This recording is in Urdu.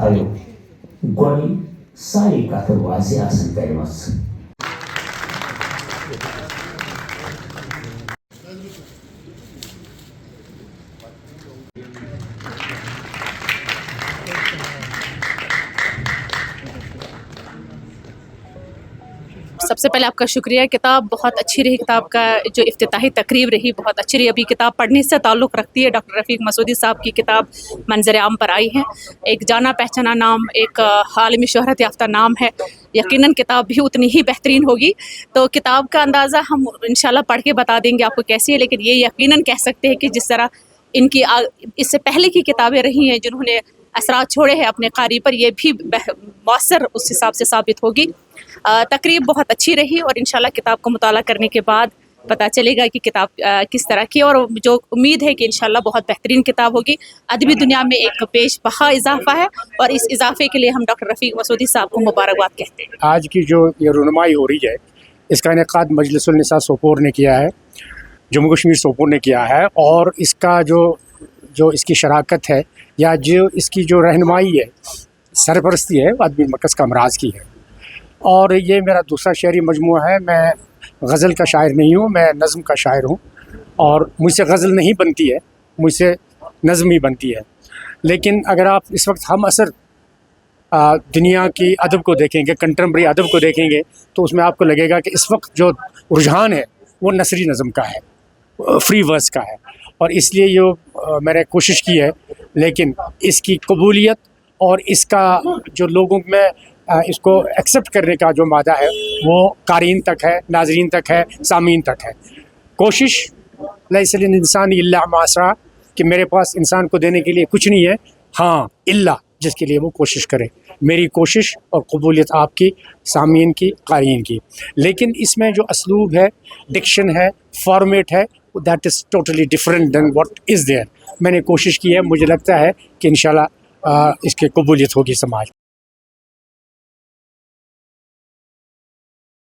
آیو گوڑی ساری کتھ واضح آسن کرمس سب سے پہلے آپ کا شکریہ. کتاب بہت اچھی رہی. کتاب کا جو افتتاحی تقریب رہی بہت اچھی رہی. ابھی کتاب پڑھنے سے تعلق رکھتی ہے. ڈاکٹر رفیق مسعودی صاحب کی کتاب منظر عام پر آئی ہے. ایک جانا پہچانا نام، ایک عالمی شہرت یافتہ نام ہے. یقیناً کتاب بھی اتنی ہی بہترین ہوگی. تو کتاب کا اندازہ ہم انشاءاللہ پڑھ کے بتا دیں گے آپ کو کیسی ہے، لیکن یہ یقیناً کہہ سکتے ہیں کہ جس طرح ان کی اس سے پہلے کی کتابیں رہی ہیں جنہوں نے اثرات چھوڑے ہیں اپنے قاری پر، یہ بھی مؤثر اس حساب سے ثابت ہوگی. تقریب بہت اچھی رہی اور انشاءاللہ کتاب کو مطالعہ کرنے کے بعد پتہ چلے گا کہ کتاب کس طرح کی، اور جو امید ہے کہ انشاءاللہ بہت بہترین کتاب ہوگی. ادبی دنیا میں ایک پیش بہا اضافہ ہے اور اس اضافے کے لیے ہم ڈاکٹر رفیق مسعودی صاحب کو مبارکباد کہتے ہیں. آج کی جو یہ رونمائی ہو رہی ہے، اس کا انعقاد مجلس النساء سوپور نے کیا ہے، جموں کشمیر سوپور نے کیا ہے، اور اس کا جو اس کی شراکت ہے یا جو اس کی جو رہنمائی ہے، سرپرستی ہے، وہ ادبی مرکز کا امراض کی ہے. اور یہ میرا دوسرا شعری مجموعہ ہے. میں غزل کا شاعر نہیں ہوں، میں نظم کا شاعر ہوں، اور مجھ سے غزل نہیں بنتی ہے، مجھ سے نظم ہی بنتی ہے. لیکن اگر آپ اس وقت ہم عصر دنیا کی ادب کو دیکھیں گے، کنٹمپری ادب کو دیکھیں گے، تو اس میں آپ کو لگے گا کہ اس وقت جو رجحان ہے وہ نثری نظم کا ہے، فری ورس کا ہے. اور اس لیے یہ میں نے کوشش کی ہے، لیکن اس کی قبولیت اور اس کا جو لوگوں میں اس کو ایکسیپٹ کرنے کا جو مادہ ہے وہ قارئین تک ہے، ناظرین تک ہے، سامعین تک ہے. کوشش لیس للانسان الا ما سعی، کہ میرے پاس انسان کو دینے کے لیے کچھ نہیں ہے، ہاں الا جس کے لیے وہ کوشش کرے. میری کوشش اور قبولیت آپ کی، سامعین کی، قارئین کی. لیکن اس میں جو اسلوب ہے، ڈکشن ہے، فارمیٹ ہے، that is totally different than what is there. میں نے کوشش کی ہے، مجھے لگتا ہے کہ انشاءاللہ اس کی قبولیت ہوگی سماج.